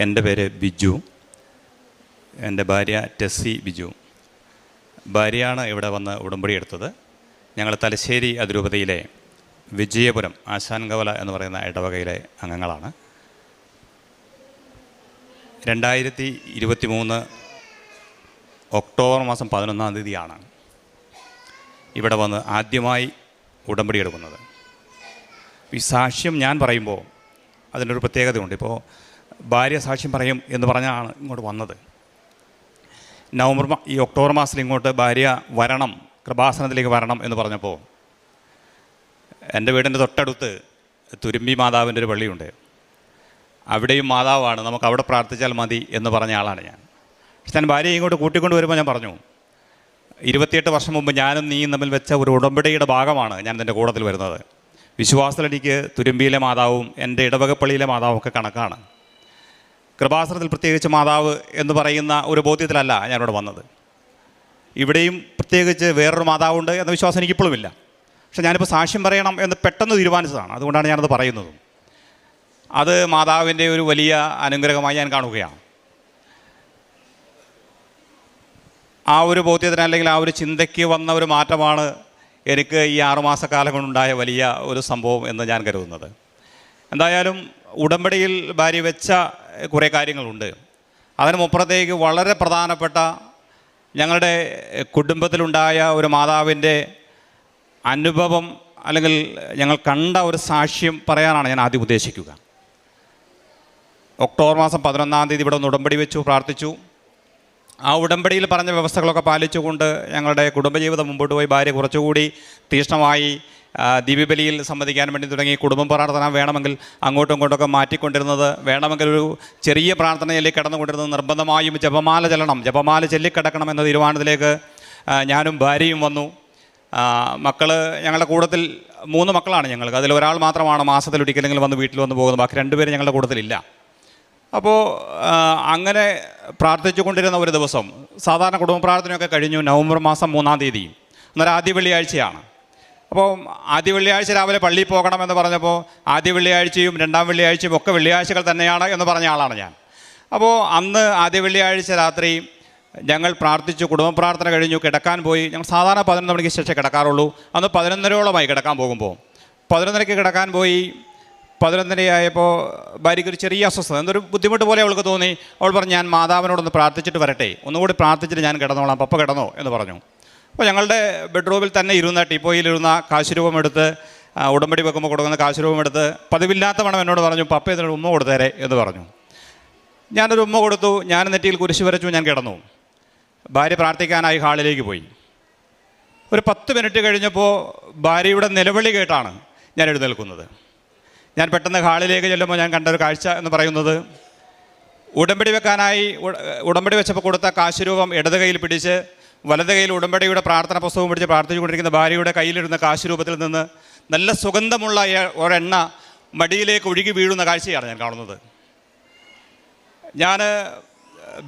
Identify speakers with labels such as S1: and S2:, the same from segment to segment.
S1: എൻ്റെ പേര് ബിജു. എൻ്റെ ഭാര്യ ടെസ്സി ബിജു. ഭാര്യയാണ് ഇവിടെ വന്ന് ഉടമ്പടി എടുത്തത്. ഞങ്ങൾ തലശ്ശേരി അതിരൂപതയിലെ വിജയപുരം ആശാൻകവല എന്ന് പറയുന്ന ഇടവകയിലെ അംഗങ്ങളാണ്. 2023 ഒക്ടോബർ മാസം 11-ാം തീയതിയാണ് ഇവിടെ വന്ന് ആദ്യമായി ഉടമ്പടി എടുക്കുന്നത്. ഈ സാക്ഷ്യം ഞാൻ പറയുമ്പോൾ അതിനൊരു പ്രത്യേകതയുണ്ട്. ഇപ്പോൾ ഭാര്യ സാക്ഷ്യം പറയും എന്ന് പറഞ്ഞാണ് ഇങ്ങോട്ട് വന്നത്. ഈ ഒക്ടോബർ മാസത്തിൽ ഇങ്ങോട്ട് ഭാര്യ വരണം, കൃപാസനത്തിലേക്ക് വരണം എന്ന് പറഞ്ഞപ്പോൾ എൻ്റെ വീടിൻ്റെ തൊട്ടടുത്ത് തുരുമ്പി മാതാവിൻ്റെ ഒരു പള്ളിയുണ്ട്. അവിടെയും മാതാവാണ്, നമുക്ക് അവിടെ പ്രാർത്ഥിച്ചാൽ മതി എന്ന് പറഞ്ഞ ആളാണ് ഞാൻ. പക്ഷെ ഞാൻ ഭാര്യയെ ഇങ്ങോട്ട് കൂട്ടിക്കൊണ്ട് വരുമ്പോൾ ഞാൻ പറഞ്ഞു, 28 വർഷം മുമ്പ് ഞാനും നീയും തമ്മിൽ വെച്ച ഒരു ഉടമ്പടിയുടെ ഭാഗമാണ് ഞാൻ എൻ്റെ കൂട്ടത്തിൽ വരുന്നത്. വിശ്വാസത്തിൽ എനിക്ക് തുരുമ്പിയിലെ മാതാവും എൻ്റെ ഇടവകപ്പള്ളിയിലെ മാതാവും ഒക്കെ കണക്കാണ്. കൃപാസനത്തിൽ പ്രത്യേകിച്ച് മാതാവ് എന്ന് പറയുന്ന ഒരു ബോധ്യത്തിലല്ല ഞാനിവിടെ വന്നത്. ഇവിടെയും പ്രത്യേകിച്ച് വേറൊരു മാതാവുണ്ട് എന്ന വിശ്വാസം എനിക്കിപ്പോഴുമില്ല. പക്ഷെ ഞാനിപ്പോൾ സാക്ഷ്യം പറയണം എന്ന് പെട്ടെന്ന് തീരുമാനിച്ചതാണ്. അതുകൊണ്ടാണ് ഞാനത് പറയുന്നതും. അത് മാതാവിൻ്റെ ഒരു വലിയ അനുഗ്രഹമായി ഞാൻ കാണുകയാണ്. ആ ഒരു ബോധ്യത്തിന് അല്ലെങ്കിൽ ആ ഒരു ചിന്തയ്ക്ക് വന്ന ഒരു മാറ്റമാണ് എനിക്ക് ഈ 6 മാസക്കാലം കൊണ്ടുണ്ടായ വലിയ ഒരു സംഭവം എന്ന് ഞാൻ കരുതുന്നത്. എന്തായാലും ഉടമ്പടിയിൽ ഭാര്യ വെച്ച കുറേ കാര്യങ്ങളുണ്ട്. അതിന് മുപ്പുറത്തേക്ക് വളരെ പ്രധാനപ്പെട്ട ഞങ്ങളുടെ കുടുംബത്തിലുണ്ടായ ഒരു മാതാവിൻ്റെ അനുഭവം അല്ലെങ്കിൽ ഞങ്ങൾ കണ്ട ഒരു സാക്ഷ്യം പറയാനാണ് ഞാൻ ആദ്യം ഉദ്ദേശിക്കുക. ഒക്ടോബർ മാസം 11-ാം തീയതി ഇവിടെ ഒന്ന് ഉടമ്പടി വെച്ചു, പ്രാർത്ഥിച്ചു. ആ ഉടമ്പടിയിൽ പറഞ്ഞ വ്യവസ്ഥകളൊക്കെ പാലിച്ചുകൊണ്ട് ഞങ്ങളുടെ കുടുംബജീവിതം മുമ്പോട്ട് പോയി. ഭാര്യ കുറച്ചുകൂടി തീക്ഷ്ണമായി ദിവ്യബലിയിൽ സംബന്ധിക്കാൻ വേണ്ടി തുടങ്ങി. കുടുംബ പ്രാർത്ഥന വേണമെങ്കിൽ അങ്ങോട്ടും ഇങ്ങോട്ടൊക്കെ മാറ്റിക്കൊണ്ടിരുന്നത്, വേണമെങ്കിൽ ഒരു ചെറിയ പ്രാർത്ഥനയിലേക്ക് കടന്നുകൊണ്ടിരുന്നത്, നിർബന്ധമായും ജപമാല ചൊല്ലിക്കിടക്കണം എന്ന തീരുമാനത്തിലേക്ക് ഞാനും ഭാര്യയും വന്നു. മക്കൾ ഞങ്ങളുടെ കൂട്ടത്തിൽ 3 മക്കളാണ് ഞങ്ങൾക്ക്. അതിൽ ഒരാൾ മാത്രമാണ് മാസത്തിലൊരിക്കലെങ്കിലും വന്ന് വീട്ടിൽ വന്ന് പോകുന്നത്. ബാക്കി 2 പേര് ഞങ്ങളുടെ കൂട്ടത്തിലില്ല. അപ്പോൾ അങ്ങനെ പ്രാർത്ഥിച്ചു കൊണ്ടിരുന്ന ഒരു ദിവസം, സാധാരണ കുടുംബ പ്രാർത്ഥനയൊക്കെ കഴിഞ്ഞു. നവംബർ മാസം 3-ാം തീയതി, അന്നേരം ആദ്യ വെള്ളിയാഴ്ചയാണ്. അപ്പോൾ ആദ്യ വെള്ളിയാഴ്ച രാവിലെ പള്ളിയിൽ പോകണമെന്ന് പറഞ്ഞപ്പോൾ ആദ്യ വെള്ളിയാഴ്ചയും 2-ാം വെള്ളിയാഴ്ചയും ഒക്കെ വെള്ളിയാഴ്ചകൾ തന്നെയാണ് എന്ന് പറഞ്ഞ ആളാണ് ഞാൻ. അപ്പോൾ അന്ന് ആദ്യ വെള്ളിയാഴ്ച രാത്രി ഞങ്ങൾ പ്രാർത്ഥിച്ചു, കുടുംബ പ്രാർത്ഥന കഴിഞ്ഞു, കിടക്കാൻ പോയി. ഞങ്ങൾ സാധാരണ 11 മണിക്ക് ശേഷം കിടക്കാറുള്ളൂ. അന്ന് 11:30ഓളമായി കിടക്കാൻ പോകുമ്പോൾ. 11:30 കിടക്കാൻ പോയി. 11:30 ആയപ്പോൾ ഭാര്യയ്ക്കൊരു ചെറിയ അസ്വസ്ഥത, എന്തൊരു ബുദ്ധിമുട്ട് പോലെ അവൾക്ക് തോന്നി. അവൾ പറഞ്ഞു, ഞാൻ മാതാവിനോടൊന്ന് പ്രാർത്ഥിച്ചിട്ട് വരട്ടെ, ഒന്നുകൂടി പ്രാർത്ഥിച്ചിട്ട് ഞാൻ കിടന്നോളാം, പപ്പ കിടന്നോ എന്ന് പറഞ്ഞു. അപ്പോൾ ഞങ്ങളുടെ ബെഡ്റൂമിൽ തന്നെ ഇരുന്ന ടീപ്പോയിലിരുന്ന കാശുരൂപം എടുത്ത്, ഉടമ്പടി വെക്കുമ്പോൾ കൊടുക്കുന്ന കാശുരൂപം എടുത്ത് പതിവില്ലാത്ത മണം എന്നോട് പറഞ്ഞു, പപ്പ ഇതിനൊരു ഉമ്മ കൊടുത്തേരെ എന്ന് പറഞ്ഞു. ഞാനൊരു ഉമ്മ കൊടുത്തു. ഞാൻ നെറ്റിയിൽ കുരിശ് വരച്ചു, ഞാൻ കിടന്നു. ഭാര്യ പ്രാർത്ഥിക്കാനായി ഹാളിലേക്ക് പോയി. ഒരു 10 മിനിറ്റ് കഴിഞ്ഞപ്പോൾ ഭാര്യയുടെ നിലവിളി കേട്ടാണ് ഞാൻ എഴുന്നേൽക്കുന്നത്. ഞാൻ പെട്ടെന്ന് ഹാളിലേക്ക് ചെല്ലുമ്പോൾ ഞാൻ കണ്ട ഒരു കാഴ്ച എന്ന് പറയുന്നത്, ഉടമ്പടി വെക്കാനായി ഉടമ്പടി വെച്ചപ്പോൾ കൊടുത്ത കാശുരൂപം ഇടത് കയ്യിൽ പിടിച്ച് വലത് കയ്യിൽ ഉടമ്പടിയുടെ പ്രാർത്ഥന പുസ്തകം പിടിച്ച് പ്രാർത്ഥിച്ചുകൊണ്ടിരിക്കുന്ന ഭാര്യയുടെ കയ്യിലിരുന്ന കാശുരൂപത്തിൽ നിന്ന് നല്ല സുഗന്ധമുള്ള ഒരെണ്ണ മടിയിലേക്ക് ഒഴുകി വീഴുന്ന കാഴ്ചയാണ് ഞാൻ കാണുന്നത്. ഞാൻ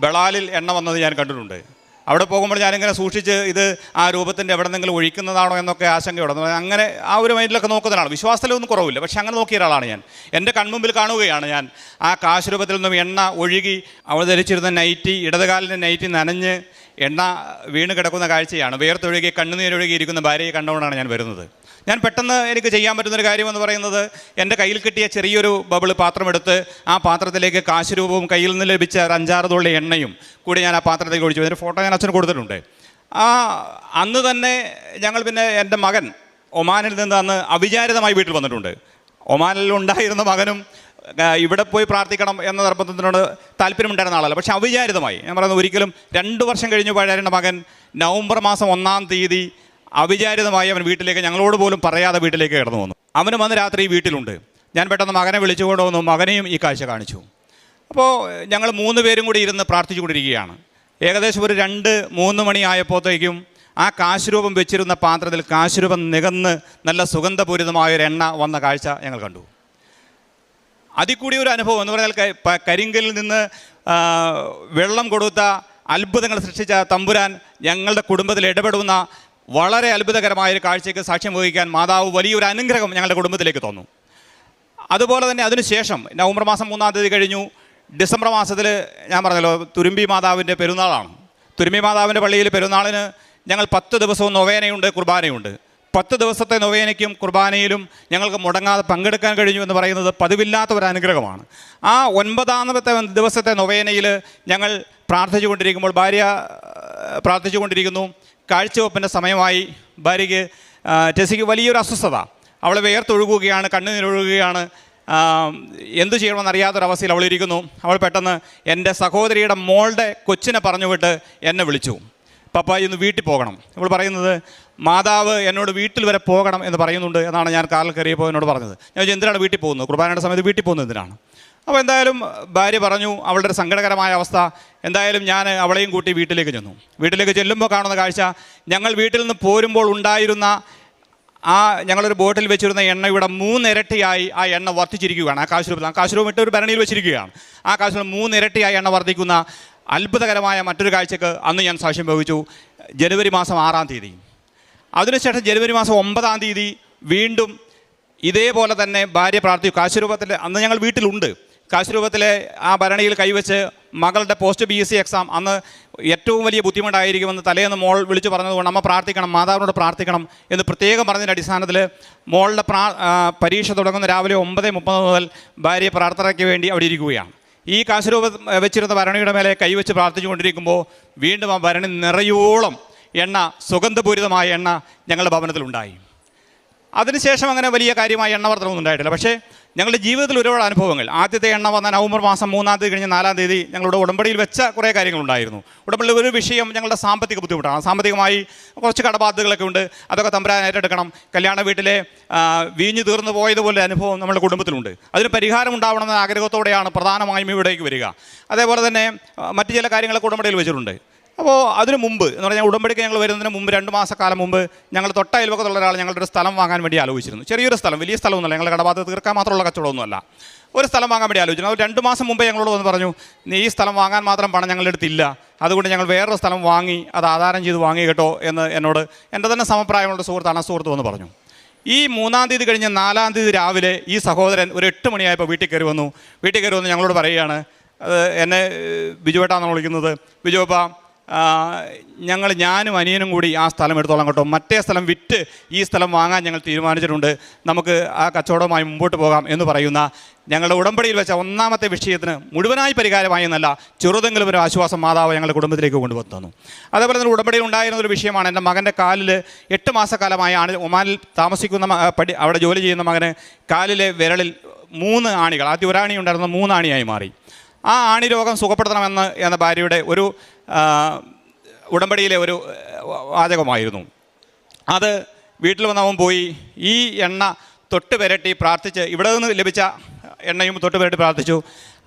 S1: ബളാലിൽ എണ്ണ വന്നത് ഞാൻ കണ്ടിട്ടുണ്ട്. അവിടെ പോകുമ്പോൾ ഞാനിങ്ങനെ സൂക്ഷിച്ച് ഇത് ആ രൂപത്തിൻ്റെ എവിടെ നിന്നെങ്കിലും ഒഴിക്കുന്നതാണോ എന്നൊക്കെ ആശങ്കയോടെ അങ്ങനെ ആ ഒരു മൈൻഡിലൊക്കെ നോക്കുന്നതാണ്. വിശ്വാസത്തിലൊന്നും കുറവില്ല, പക്ഷെ അങ്ങനെ നോക്കിയ ഒരാളാണ് ഞാൻ. എൻ്റെ കൺമുമ്പിൽ കാണുകയാണ് ഞാൻ ആ കാശുരൂപത്തിൽ നിന്നും എണ്ണ ഒഴുകി അവൾ ധരിച്ചിരുന്ന നൈറ്റി, ഇടതുകാലിൻ്റെ നൈറ്റി നനഞ്ഞ് എണ്ണ വീണ് കിടക്കുന്ന കാഴ്ചയാണ്. വേർത്തൊഴുകി കണ്ണുനീരൊഴുകി ഇരിക്കുന്ന ഭാര്യയെ കണ്ടുകൊണ്ടാണ് ഞാൻ വരുന്നത്. ഞാൻ പെട്ടെന്ന് എനിക്ക് ചെയ്യാൻ പറ്റുന്നൊരു കാര്യമെന്ന് പറയുന്നത്, എൻ്റെ കയ്യിൽ കിട്ടിയ ചെറിയൊരു ബബിള് പാത്രമെടുത്ത് ആ പാത്രത്തിലേക്ക് കാശുരൂപവും കയ്യിൽ നിന്ന് ലഭിച്ച ഒരു 5-6 തുള്ളി എണ്ണയും കൂടി ഞാൻ ആ പാത്രത്തിലേക്ക് ഒഴിച്ചു. അതിൻ്റെ ഫോട്ടോ ഞാൻ അച്ഛന് കൊടുത്തിട്ടുണ്ട്. അന്ന് തന്നെ ഞങ്ങൾ പിന്നെ എൻ്റെ മകൻ ഒമാനിൽ നിന്ന് അന്ന് അവിചാരിതമായി വീട്ടിൽ വന്നിട്ടുണ്ട്. ഒമാനിൽ ഉണ്ടായിരുന്ന മകനും ഇവിടെ പോയി പ്രാർത്ഥിക്കണം എന്ന നിർബന്ധത്തിനോട് താല്പര്യമുണ്ടായിരുന്ന ആളല്ല. പക്ഷേ അവിചാരിതമായി, ഞാൻ പറയുന്നത് ഒരിക്കലും 2 വർഷം കഴിഞ്ഞ് പഴയ മകൻ നവംബർ മാസം 1-ാം തീയതി അവിചാരിതമായി അവൻ വീട്ടിലേക്ക്, ഞങ്ങളോട് പോലും പറയാതെ വീട്ടിലേക്ക് കിടന്നു വന്നു. അവനും അന്ന് രാത്രി വീട്ടിലുണ്ട്. ഞാൻ പെട്ടെന്ന് മകനെ വിളിച്ചുകൊണ്ട് വന്നു, മകനെയും ഈ കാഴ്ച കാണിച്ചു. അപ്പോൾ ഞങ്ങൾ 3 പേരും കൂടി ഇരുന്ന് പ്രാർത്ഥിച്ചു കൊണ്ടിരിക്കുകയാണ്. ഏകദേശം ഒരു 2-3 മണി ആയപ്പോഴത്തേക്കും ആ കാശുരൂപം വെച്ചിരുന്ന പാത്രത്തിൽ കാശുരൂപം നികന്ന് നല്ല സുഗന്ധപൂരിതമായൊരു എണ്ണ വന്ന കാഴ്ച ഞങ്ങൾ കണ്ടു. അതിൽ കൂടി ഒരു അനുഭവം എന്ന് പറഞ്ഞാൽ, കരിങ്കലിൽ നിന്ന് വെള്ളം കൊടുത്ത അത്ഭുതങ്ങൾ സൃഷ്ടിച്ച തമ്പുരാൻ ഞങ്ങളുടെ കുടുംബത്തിൽ ഇടപെടുന്ന വളരെ അത്ഭുതകരമായൊരു കാഴ്ചയ്ക്ക് സാക്ഷ്യം വഹിക്കാൻ മാതാവ് വലിയൊരു അനുഗ്രഹം ഞങ്ങളുടെ കുടുംബത്തിലേക്ക് തന്നു. അതുപോലെ തന്നെ അതിനുശേഷം നവംബർ മാസം 3-ാം തീയതി കഴിഞ്ഞു. ഡിസംബർ മാസത്തിൽ ഞാൻ പറഞ്ഞല്ലോ തുരുമ്പി മാതാവിൻ്റെ പെരുന്നാളാണ്. തുരുമ്പി മാതാവിൻ്റെ പള്ളിയിൽ പെരുന്നാളിന് ഞങ്ങൾ 10 ദിവസവും നൊവേനയുണ്ട്, കുർബാനയുണ്ട്. 10 ദിവസത്തെ നൊവേനയ്ക്കും കുർബാനയിലും ഞങ്ങൾക്ക് മുടങ്ങാതെ പങ്കെടുക്കാൻ കഴിഞ്ഞു എന്ന് പറയുന്നത് പതിവില്ലാത്ത ഒരു അനുഗ്രഹമാണ്. ആ 9ാമത്തെ ദിവസത്തെ നൊവേനയിൽ ഞങ്ങൾ പ്രാർത്ഥിച്ചുകൊണ്ടിരിക്കുമ്പോൾ ഭാര്യ പ്രാർത്ഥിച്ചുകൊണ്ടിരിക്കുന്നു. കാഴ്ചവെപ്പിൻ്റെ സമയമായി. ഭാര്യയ്ക്ക് ടെസിക്ക് വലിയൊരു അസ്വസ്ഥത, അവൾ വേർത്തൊഴുകുകയാണ്, കണ്ണുനീരൊഴുകുകയാണ്. എന്തു ചെയ്യണമെന്നറിയാത്തൊരവസ്ഥയിൽ അവളിരിക്കുന്നു. അവൾ പെട്ടെന്ന് എൻ്റെ സഹോദരിയുടെ മോളുടെ കൊച്ചിനെ പറഞ്ഞു വിട്ട് എന്നെ വിളിച്ചു. പപ്പ ഇന്ന് വീട്ടിൽ പോകണം. ഇവൾ പറയുന്നത് മാതാവ് എന്നോട് വീട്ടിൽ വരെ പോകണം എന്ന് പറയുന്നുണ്ട് എന്നാണ് ഞാൻ കാറിൽ കയറിയപ്പോൾ എന്നോട് പറഞ്ഞത്. ഞാൻ ചോദിച്ചു എന്തിനാണ് വീട്ടിൽ പോകുന്നത്, കുർബാനയുടെ സമയത്ത് വീട്ടിൽ പോകുന്നത് എന്തിനാണ്? അപ്പോൾ എന്തായാലും ഭാര്യ പറഞ്ഞു അവളുടെ ഒരു സങ്കടകരമായ അവസ്ഥ. എന്തായാലും ഞാൻ അവളെയും കൂട്ടി വീട്ടിലേക്ക് ചെന്നു. വീട്ടിലേക്ക് ചെല്ലുമ്പോൾ കാണുന്ന കാഴ്ച, ഞങ്ങൾ വീട്ടിൽ നിന്ന് പോരുമ്പോൾ ഉണ്ടായിരുന്ന ഞങ്ങളൊരു ബോട്ടിൽ വെച്ചിരുന്ന എണ്ണയുടെ 3 ഇരട്ടിയായി ആ എണ്ണ വർദ്ധിച്ചിരിക്കുകയാണ്. ആ കാശുരൂപം ഇട്ട് ഒരു ഭരണിയിൽ വെച്ചിരിക്കുകയാണ്. ആ കാശുരൂപം 3 ഇരട്ടിയായി എണ്ണ വർദ്ധിക്കുന്ന അത്ഭുതകരമായ മറ്റൊരു കാഴ്ചക്ക് അന്ന് ഞാൻ സാക്ഷ്യം വഹിച്ചു. ജനുവരി മാസം 6-ാം തീയതി. അതിനുശേഷം ജനുവരി മാസം 9-ാം തീയതി വീണ്ടും ഇതേപോലെ തന്നെ ഭാര്യ പ്രാർത്ഥിച്ചു. കാശുരൂപത്തിൽ അന്ന് ഞങ്ങൾ വീട്ടിലുണ്ട്. കാശുരൂപത്തിലെ ആ ഭരണിയിൽ കൈവച്ച് മകളുടെ പോസ്റ്റ് BSc എക്സാം അന്ന് ഏറ്റവും വലിയ ബുദ്ധിമുട്ടായിരിക്കുമെന്ന് തലേന്ന് മോൾ വിളിച്ചു പറഞ്ഞതുകൊണ്ട് അമ്മ പ്രാർത്ഥിക്കണം, മാതാവിനോട് പ്രാർത്ഥിക്കണം എന്ന് പ്രത്യേകം പറഞ്ഞതിൻ്റെ അടിസ്ഥാനത്തിൽ മോളുടെ പരീക്ഷ തുടങ്ങുന്ന രാവിലെ 9:30 മുതൽ ഭാര്യ പ്രാർത്ഥനയ്ക്ക് വേണ്ടി അവിടെ ഇരിക്കുകയാണ്. ഈ കാശുരൂപ വെച്ചിരുന്ന ഭരണിയുടെ മേലെ കൈവച്ച് പ്രാർത്ഥിച്ചുകൊണ്ടിരിക്കുമ്പോൾ വീണ്ടും ആ ഭരണി നിറയോളം എണ്ണ, സുഗന്ധപൂരിതമായ എണ്ണ ഞങ്ങളുടെ ഭവനത്തിലുണ്ടായി. അതിനുശേഷം അങ്ങനെ വലിയ കാര്യമായ എണ്ണ വർദ്ധനമൊന്നും ഉണ്ടായിട്ടില്ല. പക്ഷേ ഞങ്ങളുടെ ജീവിതത്തിൽ ഒരുപാട് അനുഭവങ്ങൾ. ആദ്യത്തെ എണ്ണ വന്ന നവംബർ മാസം 3-ാം തീയതി കഴിഞ്ഞ് 4-ാം തീയതി ഞങ്ങളുടെ ഉടമ്പടിയിൽ വെച്ച കുറേ കാര്യങ്ങളുണ്ടായിരുന്നു. ഉടമ്പടിയിൽ ഒരു വിഷയം ഞങ്ങളുടെ സാമ്പത്തിക ബുദ്ധിമുട്ടാണ്. സാമ്പത്തികമായി കുറച്ച് കടബാധ്യതകളൊക്കെ ഉണ്ട്. അതൊക്കെ തമ്പുരാൻ ഏറ്റെടുക്കണം. കല്യാണ വീട്ടിലെ വീഞ്ഞു തീർന്നു പോയതുപോലെ അനുഭവം നമ്മുടെ കുടുംബത്തിലുണ്ട്. അതിന് പരിഹാരം ഉണ്ടാവണമെന്ന ആഗ്രഹത്തോടെയാണ് പ്രധാനമായും ഇവിടേക്ക് വരിക. അതേപോലെ തന്നെ മറ്റു ചില കാര്യങ്ങളൊക്കെ ഉടമ്പടിയിൽ വെച്ചിട്ടുണ്ട്. അപ്പോൾ അതിന് മുമ്പ് എന്ന് പറഞ്ഞാൽ ഉടമ്പടിക്ക് ഞങ്ങൾ വരുന്നതിന് മുമ്പ് 2 മാസക്കാലം മുമ്പ് ഞങ്ങൾ തൊട്ട അയൽവക്കത്തുള്ള ഒരാൾ ഞങ്ങളുടെ ഒരു സ്ഥലം വാങ്ങാൻ വേണ്ടി ആലോചിച്ചിരുന്നു. ചെറിയൊരു സ്ഥലം, വലിയ സ്ഥലമൊന്നുമല്ല, ഞങ്ങളുടെ കടബാധ്യത തീർക്കാൻ മാത്രമുള്ള കച്ചവടമൊന്നുമല്ല. ഒരു സ്ഥലം വാങ്ങാൻ വേണ്ടി ആലോചിച്ചു. അത് 2 മാസം മുമ്പേ ഞങ്ങളോട് വന്ന് പറഞ്ഞു, നീ ഈ സ്ഥലം വാങ്ങാൻ മാത്രം പണം ഞങ്ങളുടെ അടുത്തില്ല, അതുകൊണ്ട് ഞങ്ങൾ വേറൊരു സ്ഥലം വാങ്ങി അത് ആധാരം ചെയ്ത് വാങ്ങി കേട്ടോ എന്ന് എന്നോട് എൻ്റെ തന്നെ സമപ്രായമുള്ള സുഹൃത്താണ്. ആ സുഹൃത്ത് വന്ന് പറഞ്ഞു. ഈ 3-ാം തീയതി കഴിഞ്ഞ് 4-ാം തീയതി രാവിലെ ഈ സഹോദരൻ ഒരു 8 മണിയായപ്പോൾ വീട്ടിൽ കയറി വന്നു ഞങ്ങളോട് പറയുകയാണ്, എന്നെ ബിജുവേട്ടാന്നാണ് വിളിക്കുന്നത്, ബിജുവേപ്പാ ഞാനും അനിയനും കൂടി ആ സ്ഥലം എടുത്തോളാം കേട്ടോ, മറ്റേ സ്ഥലം വിറ്റ് ഈ സ്ഥലം വാങ്ങാൻ ഞങ്ങൾ തീരുമാനിച്ചിട്ടുണ്ട്, നമുക്ക് ആ കച്ചവടവുമായി മുമ്പോട്ട് പോകാം എന്ന് പറയുന്ന ഞങ്ങളുടെ ഉടമ്പടിയിൽ വെച്ച 1-ാമത്തെ വിഷയത്തിന് മുഴുവനായി പരിഹാരമായി എന്നല്ല, ചെറുതെങ്കിലും ഒരു ആശ്വാസം മാതാവ് ഞങ്ങളുടെ കുടുംബത്തിലേക്ക് കൊണ്ടുവന്നു. അതേപോലെ തന്നെ ഉടമ്പടിയിൽ ഉണ്ടായിരുന്ന ഒരു വിഷയമാണ് എൻ്റെ മകൻ്റെ കാലിൽ 8 മാസക്കാലമായി ഒമാനിൽ താമസിക്കുന്ന അവിടെ ജോലി ചെയ്യുന്ന മകന് കാലിലെ വിരളിൽ 3 ആണികൾ, ആദ്യം 1 ആണി ഉണ്ടായിരുന്ന 3 ആണിയായി മാറി. ആ ആണി രോഗം സുഖപ്പെടുത്തണമെന്ന് എന്ന ഭാര്യയുടെ ഒരു ഉടമ്പടിയിലെ ഒരു വാചകമായിരുന്നു. അത് വീട്ടിൽ വന്നവൻ പോയി ഈ എണ്ണ തൊട്ട് പുരട്ടി പ്രാർത്ഥിച്ച്, ഇവിടെ നിന്ന് ലഭിച്ച എണ്ണയും തൊട്ട് പുരട്ടി പ്രാർത്ഥിച്ചു.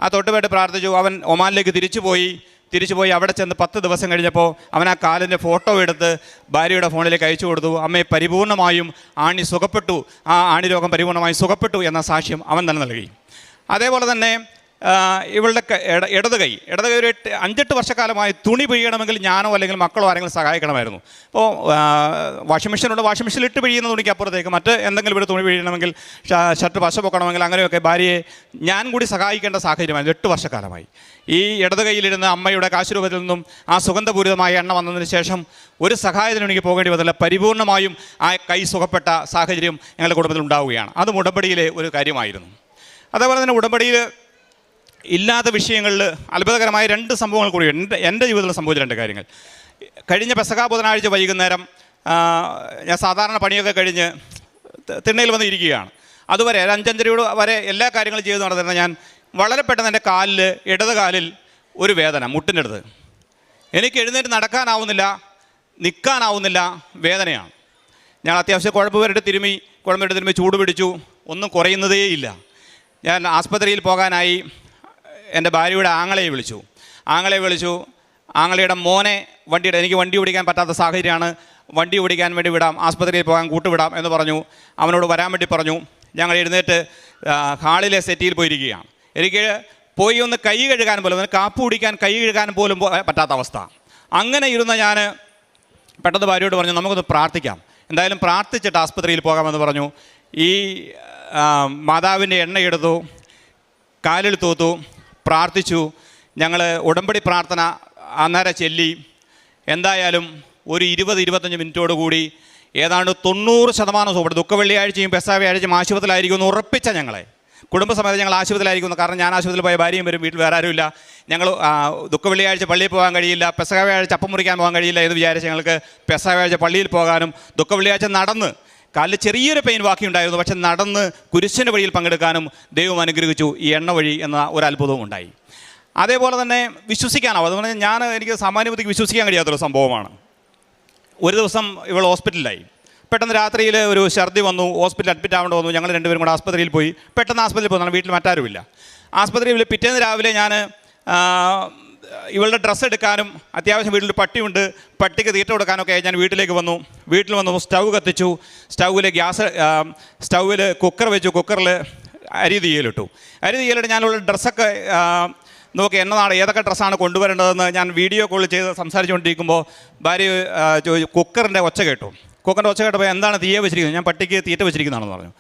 S1: ആ തൊട്ട് പുരട്ടി പ്രാർത്ഥിച്ചു. അവൻ ഒമാനിലേക്ക് തിരിച്ചുപോയി അവിടെ ചെന്ന് 10 ദിവസം കഴിഞ്ഞപ്പോൾ അവൻ ആ കാലിൻ്റെ ഫോട്ടോ എടുത്ത് ഭാര്യയുടെ ഫോണിലേക്ക് അയച്ചു കൊടുത്തു. അമ്മയെ പരിപൂർണമായും ആണി സുഖപ്പെട്ടു, ആ ആണി രോഗം പരിപൂർണമായും സുഖപ്പെട്ടു എന്ന സാക്ഷ്യം അവൻ തന്നെ നൽകി. അതേപോലെ തന്നെ ഇവളുടെ ഇടത് കൈ ഒരു 5-8 വർഷക്കാലമായി തുണി പിഴിയണമെങ്കിൽ ഞാനോ അല്ലെങ്കിൽ മക്കളോ ആരെങ്കിലും സഹായിക്കണമായിരുന്നു. അപ്പോൾ വാഷിംഗ് മെഷീനുണ്ട്, വാഷിംഗ് മെഷീനിൽ ഇട്ട് പിഴിയുന്ന തുണിക്ക് അപ്പുറത്തേക്ക് മറ്റ് എന്തെങ്കിലും ഇവിടെ തുണി പിഴിയണമെങ്കിൽ, ഷർട്ട് പശ പൊക്കണമെങ്കിൽ അങ്ങനെയൊക്കെ ഭാര്യയെ ഞാൻ കൂടി സഹായിക്കേണ്ട സാഹചര്യമായിരുന്നു 8 വർഷക്കാലമായി. ഈ ഇടത് കൈയിലിരുന്ന് അമ്മയുടെ കാശുരൂപത്തിൽ നിന്നും ആ സുഗന്ധപൂരിതമായ എണ്ണ വന്നതിന് ശേഷം ഒരു സഹായത്തിന് എനിക്ക് പോകേണ്ടി വന്നില്ല. പരിപൂർണമായും ആ കൈ സുഖപ്പെട്ട സാഹചര്യം ഞങ്ങളുടെ കുടുംബത്തിൽ ഉണ്ടാവുകയാണ്. അതും ഉടമ്പടിയിലെ ഒരു കാര്യമായിരുന്നു. അതേപോലെ തന്നെ ഉടമ്പടിയിൽ ഇല്ലാത്ത വിഷയങ്ങളിൽ അത്ഭുതകരമായ 2 സംഭവങ്ങൾ കൂടി എൻ്റെ ജീവിതത്തിൽ സംഭവിച്ച 2 കാര്യങ്ങൾ. കഴിഞ്ഞ പെസഹ ബുധനാഴ്ച വൈകുന്നേരം ഞാൻ സാധാരണ പണിയൊക്കെ കഴിഞ്ഞ് തിണ്ണയിൽ വന്ന് ഇരിക്കുകയാണ്. അതുവരെ 5:30 വരെ എല്ലാ കാര്യങ്ങളും ചെയ്ത് നടന്നിരുന്ന ഞാൻ വളരെ പെട്ടെന്ന് എൻ്റെ ഇടത് കാലിൽ ഒരു വേദന, മുട്ടിൻ്റെ അടുത്ത്. എനിക്ക് എഴുന്നേറ്റ് നടക്കാനാവുന്നില്ല, നിൽക്കാനാവുന്നില്ല, വേദനയാണ്. ഞാൻ അത്യാവശ്യം കുഴമ്പ് തിരുമ്മി ചൂട് പിടിച്ചു, ഒന്നും കുറയുന്നതേയില്ല. ഞാൻ ആസ്പത്രിയിൽ പോകാനായി എൻ്റെ ഭാര്യയുടെ ആങ്ങളയെ വിളിച്ചു. ആങ്ങളയുടെ മോനെ എനിക്ക് വണ്ടി ഓടിക്കാൻ പറ്റാത്ത സാഹചര്യമാണ്, വണ്ടി ഓടിക്കാൻ വേണ്ടി വിടാം, ആസ്പത്രിയിൽ പോകാൻ കൂട്ടുവിടാം എന്ന് പറഞ്ഞു. അവനോട് വരാൻ വേണ്ടി പറഞ്ഞു. ഞങ്ങൾ എഴുന്നേറ്റ് ഹാളിലെ സെറ്റിയിൽ പോയിരിക്കുകയാണ്. എനിക്ക് പോയി ഒന്ന് കൈ കഴുകാൻ പോലും, കാപ്പി കുടിക്കാൻ കൈ കഴുകാൻ പോലും പറ്റാത്ത അവസ്ഥ. അങ്ങനെ ഇരുന്ന ഞാൻ പെട്ടെന്ന് ഭാര്യയോട് പറഞ്ഞു, നമുക്കൊന്ന് പ്രാർത്ഥിക്കാം, എന്തായാലും പ്രാർത്ഥിച്ചിട്ട് ആസ്പത്രിയിൽ പോകാമെന്ന് പറഞ്ഞു. ഈ മാതാവിൻ്റെ എണ്ണയെടുത്തു, കാലിൽ തൂത്തു, പ്രാർത്ഥിച്ചു. ഞങ്ങൾ ഉടമ്പടി പ്രാർത്ഥന അന്നേരം ചെല്ലി. എന്തായാലും ഒരു 20-25 മിനിറ്റോടുകൂടി ഏതാണ്ട് 90% സുഖപ്പെട്ടു. ദുഃഖ വെള്ളിയാഴ്ചയും പെസഹ വ്യാഴാഴ്ചയും ആശുപത്രിയിലായിരിക്കും എന്ന് ഉറപ്പിച്ച ഞങ്ങളെ കുടുംബസമേതം ഞങ്ങൾ ആശുപത്രിയിലായിരിക്കുന്നു. കാരണം ഞാൻ ആശുപത്രിയിൽ പോയ ഭാര്യയും വരും, വീട്ടിൽ വേറെ ആരുമില്ല. ഞങ്ങൾ ദുഃഖ വെള്ളിയാഴ്ച പള്ളിയിൽ പോകാൻ കഴിയില്ല, പെസഹ വ്യാഴാഴ്ച അപ്പം മുറിക്കാൻ പോകാൻ കഴിയില്ല എന്ന് വിചാരിച്ച് ഞങ്ങൾക്ക് പെസഹ വ്യാഴാഴ്ച പള്ളിയിൽ പോകാനും ദുഃഖ വെള്ളിയാഴ്ച നടന്ന് കാലിൽ ചെറിയൊരു പെയിൻ ബാക്കിയുണ്ടായിരുന്നു, പക്ഷെ നടന്ന് കുരിശിൻ്റെ വഴിയിൽ പങ്കെടുക്കാനും ദൈവം അനുഗ്രഹിച്ചു. ഈ എണ്ണ വഴി എന്ന ഒരു അത്ഭുതവും ഉണ്ടായി. അതേപോലെ തന്നെ വിശ്വസിക്കാനാവും. അതുകൊണ്ട് എനിക്ക് സാമാന്യബുദ്ധിക്ക് വിശ്വസിക്കാൻ കഴിയാത്തൊരു സംഭവമാണ്. ഒരു ദിവസം ഇവൾ ഹോസ്പിറ്റലിലായി. പെട്ടെന്ന് രാത്രിയിൽ ഒരു ഛർദി വന്നു, ഹോസ്പിറ്റലിൽ അഡ്മിറ്റ് ആവേണ്ടി വന്നു. ഞങ്ങൾ രണ്ടുപേരും കൂടെ ആസ്പത്രിയിൽ പോയി. പെട്ടെന്ന് ആസ്പത്രിയിൽ പോകുന്നതാണ്, വീട്ടിൽ മറ്റാരുമില്ല. ആസ്പത്രിയിൽ പിറ്റേന്ന് രാവിലെ ഞാൻ ഇവളുടെ ഡ്രസ്സ് എടുക്കാനും അത്യാവശ്യം വീട്ടിൽ പട്ടിയുണ്ട്, പട്ടിക്ക് തീറ്റ കൊടുക്കാനൊക്കെ ഞാൻ വീട്ടിലേക്ക് വന്നു. വീട്ടിൽ വന്നു സ്റ്റൗ കത്തിച്ചു. സ്റ്റൗവിൽ കുക്കർ വെച്ചു. കുക്കറിൽ അരി തീയലിട്ടു. ഞാനുള്ള ഡ്രസ്സൊക്കെ നോക്കി എന്നതാണ് ഏതൊക്കെ ഡ്രസ്സാണ് കൊണ്ടുവരേണ്ടതെന്ന് ഞാൻ വീഡിയോ കോൾ ചെയ്ത് സംസാരിച്ചുകൊണ്ടിരിക്കുമ്പോൾ ഭാര്യ ചോദിച്ചു, കുക്കറിൻ്റെ ഒച്ച കേട്ടു. കുക്കറിൻ്റെ ഒച്ച കേട്ടപ്പോൾ എന്താണ് തീയെ വെച്ചിരിക്കുന്നത്? ഞാൻ പട്ടിക്ക് തീറ്റ വെച്ചിരിക്കുന്നതാണെന്ന് പറഞ്ഞു.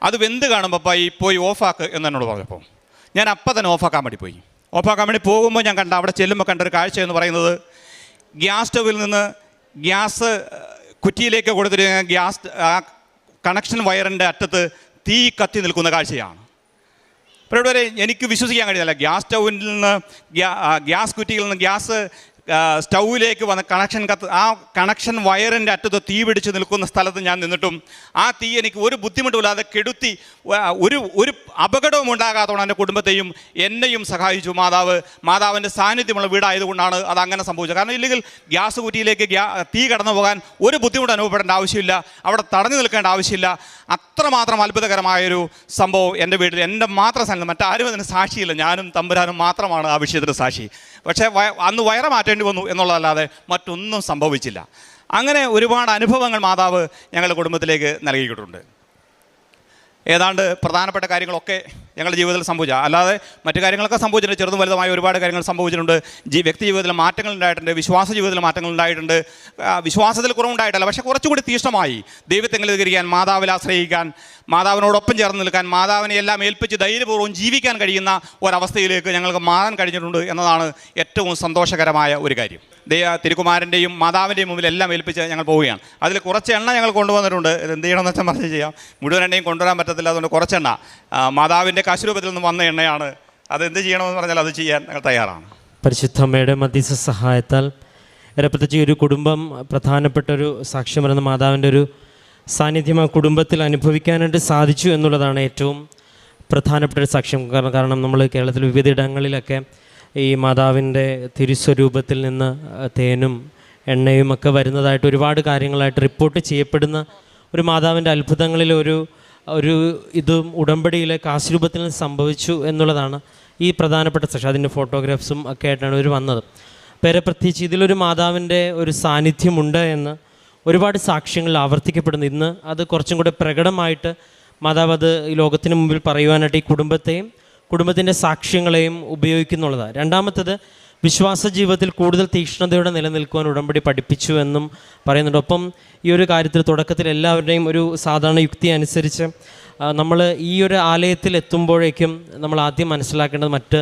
S1: അത് വെന്ത് കാണുമ്പോൾ പോയി ഓഫാക്ക് എന്ന് എന്നോട് പറഞ്ഞപ്പോൾ ഞാൻ അപ്പം തന്നെ ഓഫാക്കാൻ വേണ്ടി പോയി. ഓഫാക്കാൻ വേണ്ടി പോകുമ്പോൾ ഞാൻ അവിടെ ചെല്ലുമ്പോൾ കണ്ടൊരു കാഴ്ച എന്ന് പറയുന്നത്, ഗ്യാസ് സ്റ്റൗവിൽ നിന്ന് ഗ്യാസ് കുറ്റിയിലേക്ക് കൊടുത്തിരിക്കുന്ന കണക്ഷൻ വയറിൻ്റെ അറ്റത്ത് തീ കത്തി നിൽക്കുന്ന കാഴ്ചയാണ്. അപ്പോൾ എനിക്ക് വിശ്വസിക്കാൻ കഴിയില്ല. ഗ്യാസ് സ്റ്റൗവിൽ നിന്ന് ഗ്യാസ് കുറ്റിയിൽ നിന്ന് ഗ്യാസ് സ്റ്റൗവിലേക്ക് വന്ന ആ കണക്ഷൻ വയറിൻ്റെ അറ്റത്ത് തീ പിടിച്ച് നിൽക്കുന്ന സ്ഥലത്ത് ഞാൻ നിന്നിട്ടും ആ തീ എനിക്ക് ഒരു ബുദ്ധിമുട്ടുമില്ലാതെ കെടുത്തി ഒരു അപകടവും ഉണ്ടാകാത്തതുകൊണ്ട് എൻ്റെ കുടുംബത്തെയും എന്നെയും സഹായിച്ചു മാതാവിൻ്റെ സാന്നിധ്യമുള്ള വീടായതുകൊണ്ടാണ് അതങ്ങനെ സംഭവിച്ചത്. കാരണം ഇല്ലെങ്കിൽ ഗ്യാസ് കുറ്റിയിലേക്ക് തീ കടന്നു പോകാൻ ഒരു ബുദ്ധിമുട്ട് അനുഭവപ്പെടേണ്ട ആവശ്യമില്ല, അവിടെ തടഞ്ഞു നിൽക്കേണ്ട ആവശ്യമില്ല. അത്രമാത്രം അത്ഭുതകരമായൊരു സംഭവം എൻ്റെ വീട്ടിൽ, എൻ്റെ മാത്രം സാന്നിധ്യം, മറ്റാരും അതിന് സാക്ഷിയില്ല. ഞാനും തമ്പുരാനും മാത്രമാണ് ആ വിഷയത്തിന് സാക്ഷി. പക്ഷേ അന്ന് വയറ് മാറ്റേണ്ടി വന്നു എന്നുള്ളതല്ലാതെ മറ്റൊന്നും സംഭവിച്ചില്ല. അങ്ങനെ ഒരുപാട് അനുഭവങ്ങൾ മാതാവ് ഞങ്ങളുടെ കുടുംബത്തിലേക്ക് നൽകിയിട്ടുണ്ട്. ഏതാണ്ട് പ്രധാനപ്പെട്ട കാര്യങ്ങളൊക്കെ ഞങ്ങളുടെ ജീവിതത്തിൽ സംഭവിച്ചു. അല്ലാതെ മറ്റു കാര്യങ്ങളൊക്കെ സംഭവിച്ചിട്ടുണ്ട്, ചെറുതും വലുതുമായ ഒരുപാട് കാര്യങ്ങൾ സംഭവിച്ചിട്ടുണ്ട്. വ്യക്തി ജീവിതത്തിൽ മാറ്റങ്ങൾ ഉണ്ടായിട്ടുണ്ട്, വിശ്വാസ ജീവിതത്തിൽ മാറ്റങ്ങൾ ഉണ്ടായിട്ടുണ്ട്. വിശ്വാസത്തിൽ കുറവുണ്ടായിട്ടല്ല, പക്ഷേ കുറച്ചുകൂടി തീഷ്ണമായി ദൈവത്തെ അംഗീകരിക്കാൻ, മാതാവിൽ ആശ്രയിക്കാൻ, മാതാവിനോടൊപ്പം ചേർന്ന് നിൽക്കാൻ, മാതാവിനെ എല്ലാം ഏൽപ്പിച്ച് ധൈര്യപൂർവ്വം ജീവിക്കാൻ കഴിയുന്ന ഒരവസ്ഥയിലേക്ക് ഞങ്ങൾക്ക് മാറാൻ കഴിഞ്ഞിട്ടുണ്ട് എന്നതാണ് ഏറ്റവും സന്തോഷകരമായ ഒരു കാര്യം. തിരുക്കുമാരൻ്റെയും മാതാവിൻ്റെയും മുമ്പിൽ എല്ലാം ഏൽപ്പിച്ച് ഞങ്ങൾ പോവുകയാണ്. അതിൽ കുറച്ച് എണ്ണ ഞങ്ങൾ കൊണ്ടുവന്നിട്ടുണ്ട്. ഇത് എന്ത് ചെയ്യണമെന്ന് വെച്ചാൽ പറഞ്ഞ് ചെയ്യാം. മുഴുവൻ എണ്ണയും കൊണ്ടുവരാൻ പറ്റത്തില്ല, അതുകൊണ്ട് കുറച്ചെണ്ണ മാതാവിൻ്റെ കാശുരൂപത്തിൽ നിന്ന് വന്ന എണ്ണയാണ്. അത് എന്ത് ചെയ്യണമെന്ന് പറഞ്ഞാൽ അത് ചെയ്യാൻ ഞങ്ങൾ തയ്യാറാണ്.
S2: പരിശുദ്ധ അമ്മയുടെ മധ്യസ്ഥ സഹായത്താൽ പ്രത്യേകിച്ച് ഒരു കുടുംബം പ്രധാനപ്പെട്ട ഒരു സാക്ഷ്യം പറയുന്ന മാതാവിൻ്റെ ഒരു സാന്നിധ്യം ആ കുടുംബത്തിൽ അനുഭവിക്കാനായിട്ട് സാധിച്ചു എന്നുള്ളതാണ് ഏറ്റവും പ്രധാനപ്പെട്ട ഒരു സാക്ഷ്യം. കാരണം നമ്മൾ കേരളത്തിൽ വിവിധ ഇടങ്ങളിലൊക്കെ ഈ മാതാവിൻ്റെ തിരുസ്വരൂപത്തിൽ നിന്ന് തേനും എണ്ണയും ഒക്കെ വരുന്നതായിട്ട് ഒരുപാട് കാര്യങ്ങളായിട്ട് റിപ്പോർട്ട് ചെയ്യപ്പെടുന്ന ഒരു മാതാവിൻ്റെ അത്ഭുതങ്ങളിൽ ഒരു ഇതും ഉടമ്പടിയിലെ കാശുരൂപത്തിൽ നിന്ന് സംഭവിച്ചു എന്നുള്ളതാണ് ഈ പ്രധാനപ്പെട്ട സാക്ഷ്യം. അതിൻ്റെ ഫോട്ടോഗ്രാഫ്സും ഒക്കെ ആയിട്ടാണ് ഇവർ വന്നത്. പ്രത്യേകിച്ച് ഇതിലൊരു മാതാവിൻ്റെ ഒരു സാന്നിധ്യമുണ്ട് എന്ന് ഒരുപാട് സാക്ഷ്യങ്ങൾ ആവർത്തിക്കപ്പെടുന്നു. ഇന്ന് അത് കുറച്ചും കൂടെ പ്രകടമായിട്ട് മാതാവ് അത് ഈ ലോകത്തിന് മുമ്പിൽ പറയുവാനായിട്ട് ഈ കുടുംബത്തിൻ്റെ സാക്ഷ്യങ്ങളെയും ഉപയോഗിക്കുന്നുള്ളതാണ്. രണ്ടാമത്തത് വിശ്വാസ ജീവിതത്തിൽ കൂടുതൽ തീക്ഷ്ണതയോടെ നിലനിൽക്കുവാൻ ഉടമ്പടി പഠിപ്പിച്ചു എന്നും പറയുന്നുണ്ട്. ഒപ്പം ഈ ഒരു കാര്യത്തിൽ തുടക്കത്തിൽ എല്ലാവരുടെയും ഒരു സാധാരണ യുക്തി അനുസരിച്ച് നമ്മൾ ഈ ഒരു ആലയത്തിൽ എത്തുമ്പോഴേക്കും നമ്മൾ ആദ്യം മനസ്സിലാക്കേണ്ടത് മറ്റ്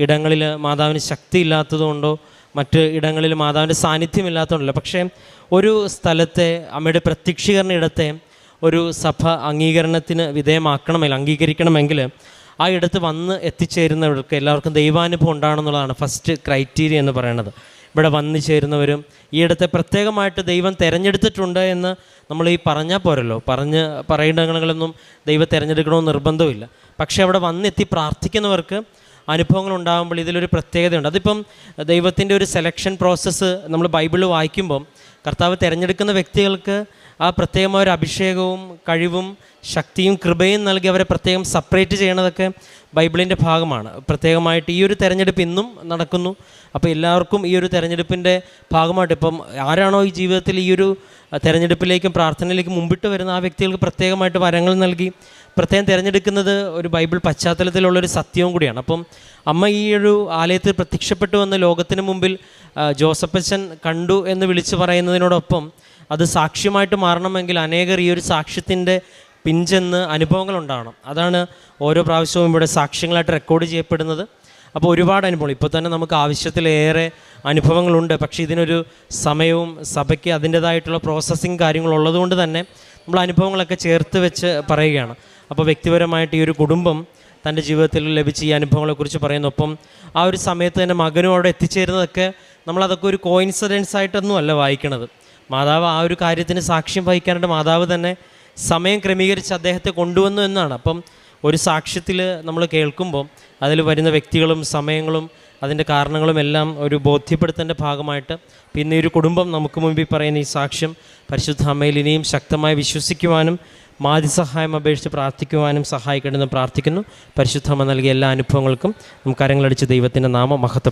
S2: ഇടങ്ങളിൽ മാതാവിന് ശക്തി ഇല്ലാത്തതുകൊണ്ടോ മറ്റ് ഇടങ്ങളിൽ മാതാവിൻ്റെ സാന്നിധ്യം ഇല്ലാത്തതുകൊണ്ടല്ല. പക്ഷേ ഒരു സ്ഥലത്തെ അമ്മയുടെ പ്രത്യക്ഷീകരണ ഇടത്തെ ഒരു സഭ അംഗീകരണത്തിന് അംഗീകരിക്കണമെങ്കിൽ ആ ഇടത്ത് വന്ന് എത്തിച്ചേരുന്നവർക്ക് എല്ലാവർക്കും ദൈവാനുഭവം ഉണ്ടാകണമെന്നുള്ളതാണ് ഫസ്റ്റ് ക്രൈറ്റീരിയ എന്ന് പറയുന്നത്. ഇവിടെ വന്നു ചേരുന്നവരും ഈ ഇടത്തെ പ്രത്യേകമായിട്ട് ദൈവം തിരഞ്ഞെടുത്തിട്ടുണ്ട് എന്ന് നമ്മൾ ഈ പറഞ്ഞാൽ പോരല്ലോ. പറയേണ്ടങ്ങളൊന്നും ദൈവം തിരഞ്ഞെടുക്കണമെന്ന് നിർബന്ധമില്ല. പക്ഷേ അവിടെ വന്നെത്തി പ്രാർത്ഥിക്കുന്നവർക്ക് അനുഭവങ്ങൾ ഉണ്ടാകുമ്പോൾ ഇതിലൊരു പ്രത്യേകതയുണ്ട്. അതിപ്പം ദൈവത്തിൻ്റെ ഒരു സെലക്ഷൻ പ്രോസസ്സ് നമ്മൾ ബൈബിളിൽ വായിക്കുമ്പം കർത്താവ് തിരഞ്ഞെടുക്കുന്ന വ്യക്തികൾക്ക് ആ പ്രത്യേകമായ ഒരു അഭിഷേകവും കഴിവും ശക്തിയും കൃപയും നൽകി അവരെ പ്രത്യേകം സെപ്പറേറ്റ് ചെയ്യണതൊക്കെ ബൈബിളിൻ്റെ ഭാഗമാണ്. പ്രത്യേകമായിട്ട് ഈ ഒരു തെരഞ്ഞെടുപ്പ് ഇന്നും നടക്കുന്നു. അപ്പോൾ എല്ലാവർക്കും ഈ ഒരു തെരഞ്ഞെടുപ്പിൻ്റെ ഭാഗമായിട്ട് ഇപ്പം ആരാണോ ഈ ജീവിതത്തിൽ ഈ ഒരു തെരഞ്ഞെടുപ്പിലേക്കും പ്രാർത്ഥനയിലേക്കും മുമ്പിട്ട് വരുന്ന ആ വ്യക്തികൾക്ക് പ്രത്യേകമായിട്ട് വരങ്ങൾ നൽകി പ്രത്യേകം തിരഞ്ഞെടുക്കുന്നത് ഒരു ബൈബിൾ പശ്ചാത്തലത്തിലുള്ളൊരു സത്യവും കൂടിയാണ്. അപ്പം അമ്മ ഈ ഒരു ആലയത്തിൽ പ്രത്യക്ഷപ്പെട്ടു വന്ന ലോകത്തിന് മുമ്പിൽ ജോസഫച്ചൻ കണ്ടു എന്ന് വിളിച്ചു പറയുന്നതിനോടൊപ്പം അത് സാക്ഷ്യമായിട്ട് മാറണമെങ്കിൽ അനേകർ ഈ ഒരു സാക്ഷ്യത്തിൻ്റെ പിഞ്ചെന്ന് അനുഭവങ്ങൾ ഉണ്ടാകണം. അതാണ് ഓരോ പ്രാവശ്യവും ഇവിടെ സാക്ഷ്യങ്ങളായിട്ട് റെക്കോർഡ് ചെയ്യപ്പെടുന്നത്. അപ്പോൾ ഒരുപാട് അനുഭവങ്ങൾ ഇപ്പോൾ തന്നെ നമുക്ക് ആവശ്യത്തിലേറെ അനുഭവങ്ങളുണ്ട്. പക്ഷേ ഇതിനൊരു സമയവും സഭയ്ക്ക് അതിൻ്റേതായിട്ടുള്ള പ്രോസസ്സിങ് കാര്യങ്ങളുള്ളതുകൊണ്ട് തന്നെ നമ്മൾ അനുഭവങ്ങളൊക്കെ ചേർത്ത് വെച്ച് പറയുകയാണ്. അപ്പോൾ വ്യക്തിപരമായിട്ട് ഈ ഒരു കുടുംബം തൻ്റെ ജീവിതത്തിൽ ലഭിച്ച ഈ അനുഭവങ്ങളെക്കുറിച്ച് പറയുന്നു. ഒപ്പം ആ ഒരു സമയത്ത് തന്നെ മകനും അവിടെ എത്തിച്ചേരുന്നതൊക്കെ നമ്മളതൊക്കെ ഒരു കോയിൻസിഡൻസ് ആയിട്ടൊന്നും അല്ല വായിക്കണത്. മാതാവ് ആ ഒരു കാര്യത്തിന് സാക്ഷ്യം വഹിക്കാനായിട്ട് മാതാവ് തന്നെ സമയം ക്രമീകരിച്ച് അദ്ദേഹത്തെ കൊണ്ടുവന്നു എന്നാണ്. അപ്പം ഒരു സാക്ഷ്യത്തിൽ നമ്മൾ കേൾക്കുമ്പോൾ അതിൽ വരുന്ന വ്യക്തികളും സമയങ്ങളും അതിൻ്റെ കാരണങ്ങളും എല്ലാം ഒരു ബോധ്യപ്പെടുത്തേണ്ട ഭാഗമായിട്ട് പിന്നെ ഒരു കുടുംബം നമുക്ക് മുമ്പിൽ പറയുന്ന ഈ സാക്ഷ്യം പരിശുദ്ധ അമ്മയിൽ ഇനിയും ശക്തമായി വിശ്വസിക്കുവാനും മാധ്യസഹായം അപേക്ഷിച്ച് പ്രാർത്ഥിക്കുവാനും സഹായിക്കണമെന്ന് പ്രാർത്ഥിക്കുന്നു. പരിശുദ്ധ അമ്മ നൽകിയ എല്ലാ അനുഭവങ്ങൾക്കും നമുക്ക് കരങ്ങളടിച്ച് ദൈവത്തിൻ്റെ നാമം മഹത്വപ്പെടുത്തും.